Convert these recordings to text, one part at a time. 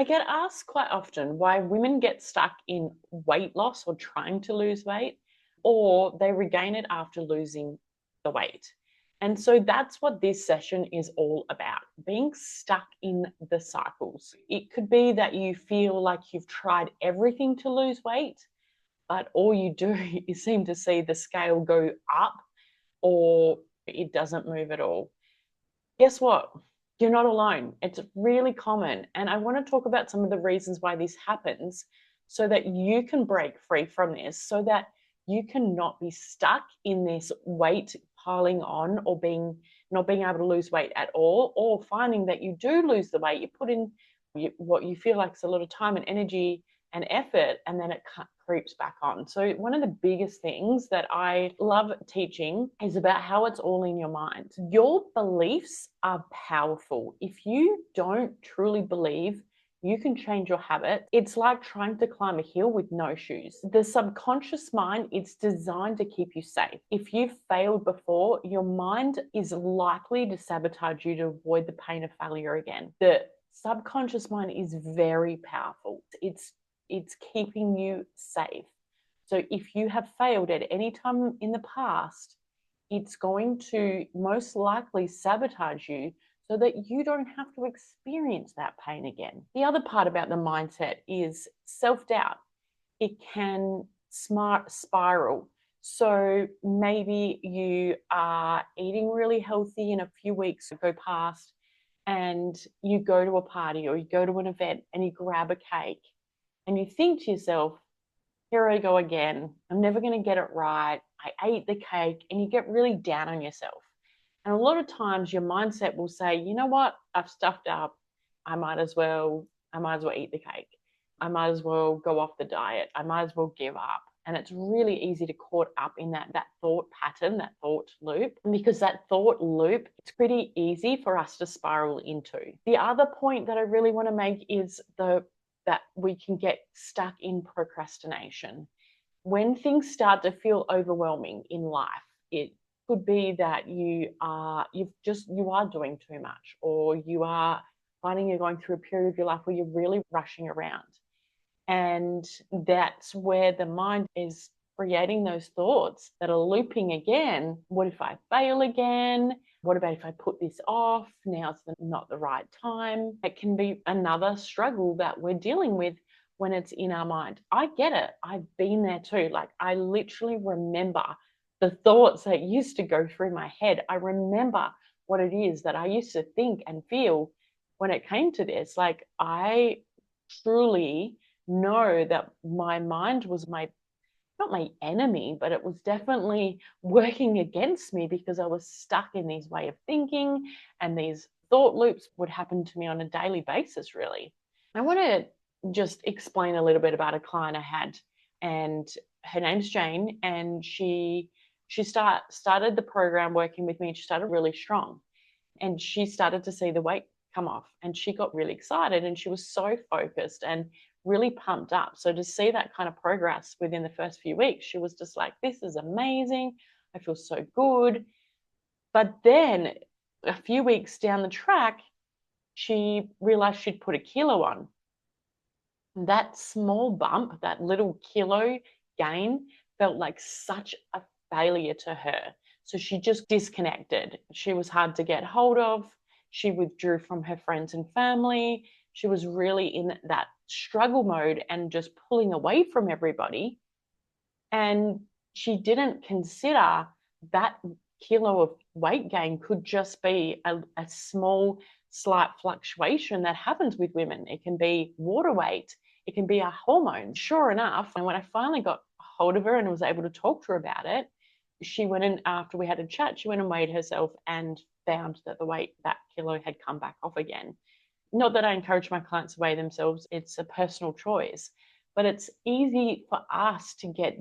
I get asked quite often why women get stuck in weight loss or trying to lose weight, or they regain it after losing the weight. And so that's what this session is all about, being stuck in the cycles. It could be that you feel like you've tried everything to lose weight, but all you do is seem to see the scale go up or it doesn't move at all. Guess what? You're not alone. It's really common. And I want to talk about some of the reasons why this happens so that you can break free from this, so that you cannot be stuck in this weight piling on or not being able to lose weight at all, or finding that you do lose the weight. You put in what you feel like is a lot of time and energy and effort, and then it creeps back on. So one of the biggest things that I love teaching is about how it's all in your mind. Your beliefs are powerful. If you don't truly believe you can change your habit, it's like trying to climb a hill with no shoes. The subconscious mind, it's designed to keep you safe. If you've failed before, your mind is likely to sabotage you to avoid the pain of failure again. The subconscious mind is very powerful. It's keeping you safe. So if you have failed at any time in the past, it's going to most likely sabotage you so that you don't have to experience that pain again. The other part about the mindset is self-doubt. It can spiral. So maybe you are eating really healthy and a few weeks go past and you go to a party or you go to an event and you grab a cake and you think to yourself, here I go again. I'm never going to get it right. I ate the cake, and you get really down on yourself. And a lot of times your mindset will say, you know what? I've stuffed up. I might as well eat the cake. I might as well go off the diet. I might as well give up. And it's really easy to caught up in that thought pattern, that thought loop. And because that thought loop, it's pretty easy for us to spiral into. The other point that I really want to make is that we can get stuck in procrastination. When things start to feel overwhelming in life, it could be that you are doing too much, or you are finding you're going through a period of your life where you're really rushing around. And that's where the mind is creating those thoughts that are looping again. What if I fail again? What about if I put this off? Now's not the right time. It can be another struggle that we're dealing with when it's in our mind. I get it. I've been there too. Like, I literally remember the thoughts that used to go through my head. I remember what it is that I used to think and feel when it came to this. Like, I truly know that my mind was not my enemy, but it was definitely working against me because I was stuck in these way of thinking, and these thought loops would happen to me on a daily basis, really. I want to just explain a little bit about a client I had, and her name's Jane, and she started the program working with me. She started really strong, and she started to see the weight come off, and she got really excited, and she was so focused and really pumped up. So to see that kind of progress within the first few weeks, she was just like, this is amazing. I feel so good. But then a few weeks down the track, she realized she'd put a kilo on. That small bump, that little kilo gain, felt like such a failure to her. So she just disconnected. She was hard to get hold of. She withdrew from her friends and family. She was really in that struggle mode and just pulling away from everybody. And she didn't consider that kilo of weight gain could just be a small, slight fluctuation that happens with women. It can be water weight. It can be a hormone. Sure enough, and when I finally got hold of her and was able to talk to her about it, she went in, after we had a chat, she went and weighed herself and found that that kilo had come back off again. Not that I encourage my clients to weigh themselves, it's a personal choice, but it's easy for us to get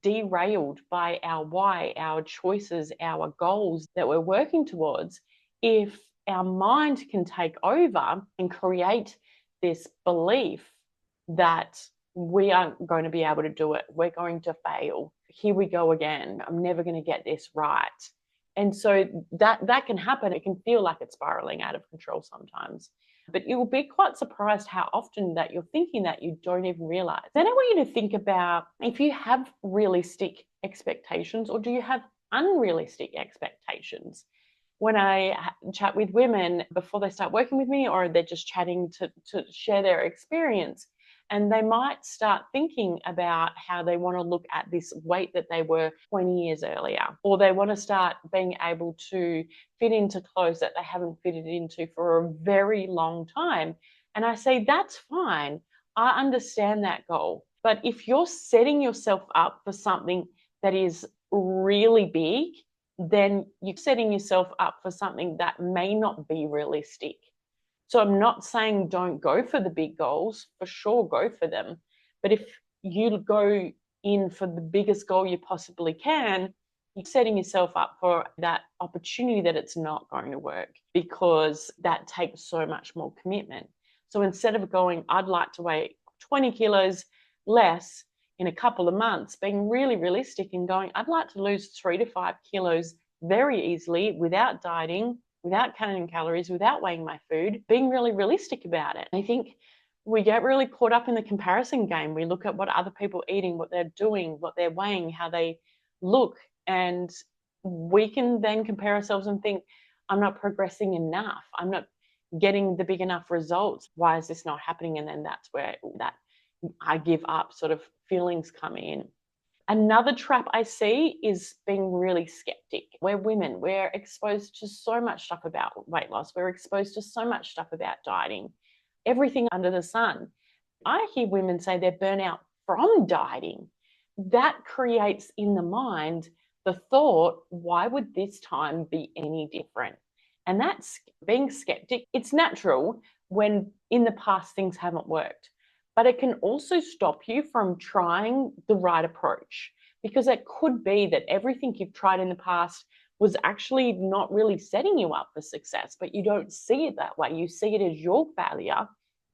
derailed by our why, our choices, our goals that we're working towards, if our mind can take over and create this belief that we aren't going to be able to do it, we're going to fail, here we go again, I'm never going to get this right. And so that can happen. It can feel like it's spiraling out of control sometimes. But you will be quite surprised how often that you're thinking that you don't even realize. Then I want you to think about if you have realistic expectations or do you have unrealistic expectations. When I chat with women before they start working with me, or they're just chatting to share their experience, and they might start thinking about how they want to look at this weight that they were 20 years earlier, or they want to start being able to fit into clothes that they haven't fitted into for a very long time. And I say, that's fine. I understand that goal. But if you're setting yourself up for something that is really big, then you're setting yourself up for something that may not be realistic. So I'm not saying don't go for the big goals, for sure go for them. But if you go in for the biggest goal you possibly can, you're setting yourself up for that opportunity that it's not going to work, because that takes so much more commitment. So instead of going, I'd like to weigh 20 kilos less in a couple of months, being really realistic and going, I'd like to lose 3 to 5 kilos very easily without dieting, without counting calories, without weighing my food, being really realistic about it. I think we get really caught up in the comparison game. We look at what other people are eating, what they're doing, what they're weighing, how they look, and we can then compare ourselves and think, I'm not progressing enough. I'm not getting the big enough results. Why is this not happening? And then that's where that I give up sort of feelings come in. Another trap I see is being really skeptic. We're women, we're exposed to so much stuff about weight loss, we're exposed to so much stuff about dieting, everything under the sun. I hear women say they're burnout from dieting. That creates in the mind the thought, why would this time be any different? And that's being skeptic. It's natural when in the past things haven't worked, but it can also stop you from trying the right approach, because it could be that everything you've tried in the past was actually not really setting you up for success, but you don't see it that way. You see it as your failure,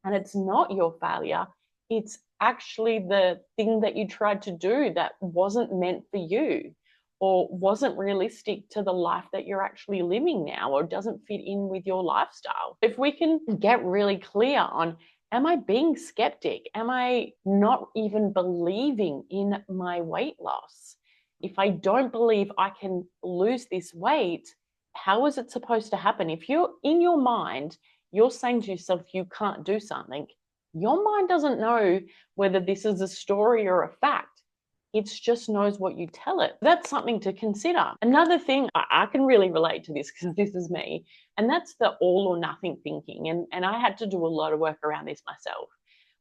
and it's not your failure. It's actually the thing that you tried to do that wasn't meant for you, or wasn't realistic to the life that you're actually living now, or doesn't fit in with your lifestyle. If we can get really clear on, am I being skeptic? Am I not even believing in my weight loss? If I don't believe I can lose this weight, how is it supposed to happen? If you're in your mind, you're saying to yourself you can't do something, your mind doesn't know whether this is a story or a fact. It just knows what you tell it. That's something to consider. Another thing, I can really relate to this because this is me, and that's the all or nothing thinking. And I had to do a lot of work around this myself.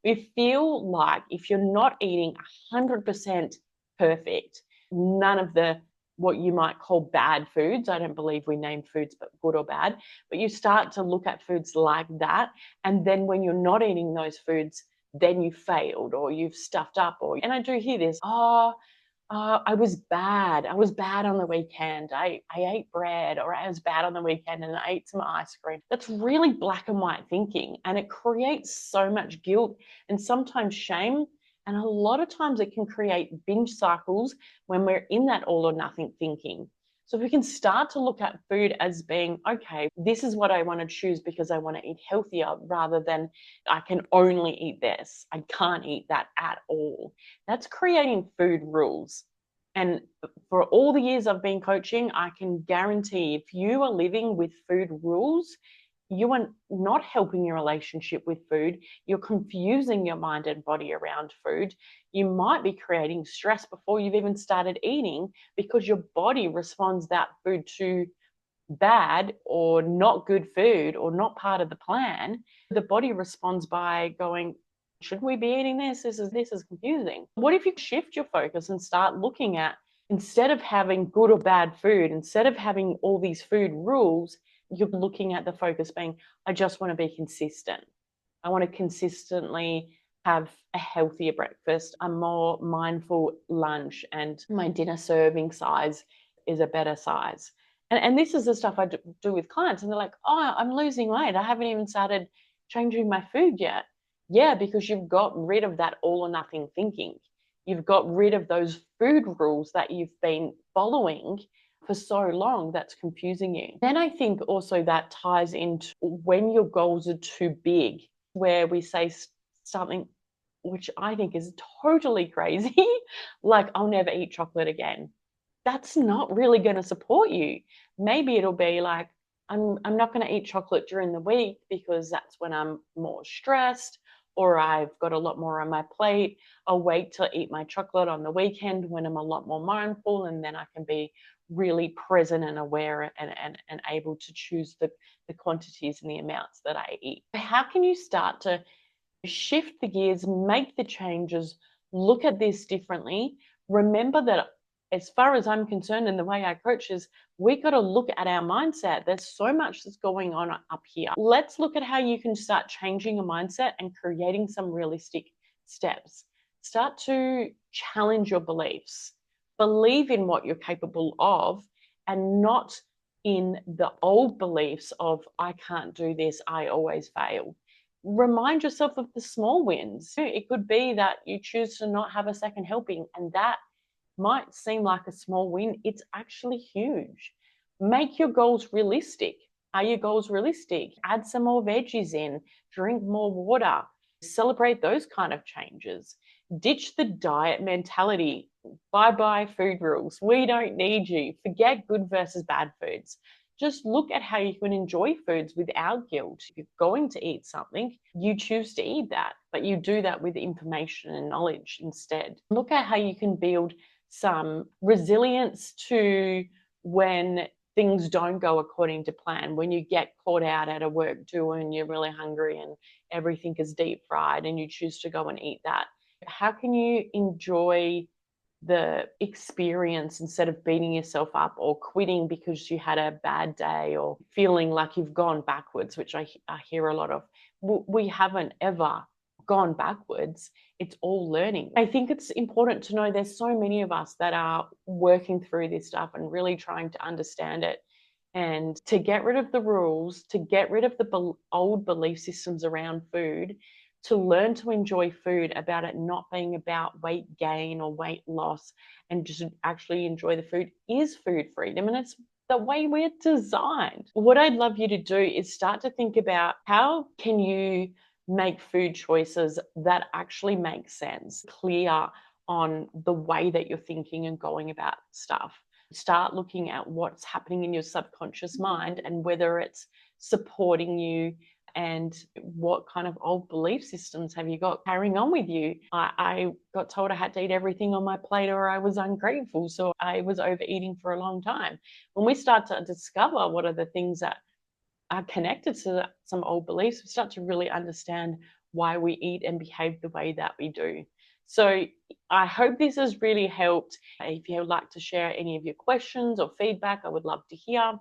We feel like if you're not eating 100% perfect, none of the what you might call bad foods, I don't believe we name foods but good or bad, but you start to look at foods like that, and then when you're not eating those foods, then you failed or you've stuffed up. And I do hear this, I was bad. I was bad on the weekend. I ate bread, or I was bad on the weekend and I ate some ice cream. That's really black and white thinking, and it creates so much guilt and sometimes shame. And a lot of times it can create binge cycles when we're in that all or nothing thinking. So if we can start to look at food as being, okay, this is what I want to choose because I want to eat healthier, rather than I can only eat this, I can't eat that at all. That's creating food rules. And for all the years I've been coaching, I can guarantee if you are living with food rules, you are not helping your relationship with food. You're confusing your mind and body around food. You might be creating stress before you've even started eating, because your body responds that food to bad or not good food or not part of the plan. The body responds by going, should we be eating this? This is confusing. What if you shift your focus and start looking at, instead of having good or bad food, instead of having all these food rules, you're looking at the focus being, I just want to be consistent. I want to consistently have a healthier breakfast, a more mindful lunch, and my dinner serving size is a better size. And this is the stuff I do with clients, and they're like, oh, I'm losing weight. I haven't even started changing my food yet. Yeah, because you've got rid of that all or nothing thinking. You've got rid of those food rules that you've been following for for so long that's confusing you. Then I think also that ties into when your goals are too big, where we say something which I think is totally crazy, like, I'll never eat chocolate again. That's not really going to support you. Maybe it'll be like, I'm not going to eat chocolate during the week because that's when I'm more stressed or I've got a lot more on my plate. I'll wait to eat my chocolate on the weekend when I'm a lot more mindful, and then I can be really present and aware and able to choose the quantities and the amounts that I eat. How can you start to shift the gears, make the changes, look at this differently? Remember that as far as I'm concerned, and the way I coach is, we got to look at our mindset. There's so much that's going on up here. Let's look at how you can start changing your mindset and creating some realistic steps. Start to challenge your beliefs. Believe in what you're capable of and not in the old beliefs of, I can't do this, I always fail. Remind yourself of the small wins. It could be that you choose to not have a second helping, and that might seem like a small win. It's actually huge. Make your goals realistic. Are your goals realistic? Add some more veggies in, drink more water, celebrate those kind of changes. Ditch the diet mentality. Bye-bye food rules. We don't need you. Forget good versus bad foods. Just look at how you can enjoy foods without guilt. If you're going to eat something, you choose to eat that, but you do that with information and knowledge instead. Look at how you can build some resilience to when things don't go according to plan, when you get caught out at a work do and you're really hungry and everything is deep fried and you choose to go and eat that. How can you enjoy the experience instead of beating yourself up or quitting because you had a bad day or feeling like you've gone backwards, which I hear a lot of? We haven't ever gone backwards. It's all learning. I think it's important to know there's so many of us that are working through this stuff and really trying to understand it, and to get rid of the rules, to get rid of the old belief systems around food, to learn to enjoy food, about it not being about weight gain or weight loss, and just actually enjoy the food, is food freedom. And it's the way we're designed. What I'd love you to do is start to think about, how can you make food choices that actually make sense, clear on the way that you're thinking and going about stuff. Start looking at what's happening in your subconscious mind and whether it's supporting you, and what kind of old belief systems have you got carrying on with you. I got told I had to eat everything on my plate or I was ungrateful, so I was overeating for a long time. When we start to discover what are the things that are connected to some old beliefs, we start to really understand why we eat and behave the way that we do. So I hope this has really helped. If you would like to share any of your questions or feedback, I would love to hear.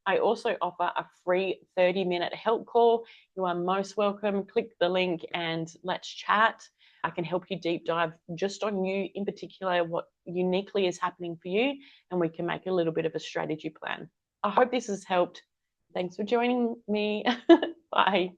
I also offer a free 30-minute help call. You are most welcome. Click the link and let's chat. I can help you deep dive just on you in particular, what uniquely is happening for you, and we can make a little bit of a strategy plan. I hope this has helped. Thanks for joining me. Bye.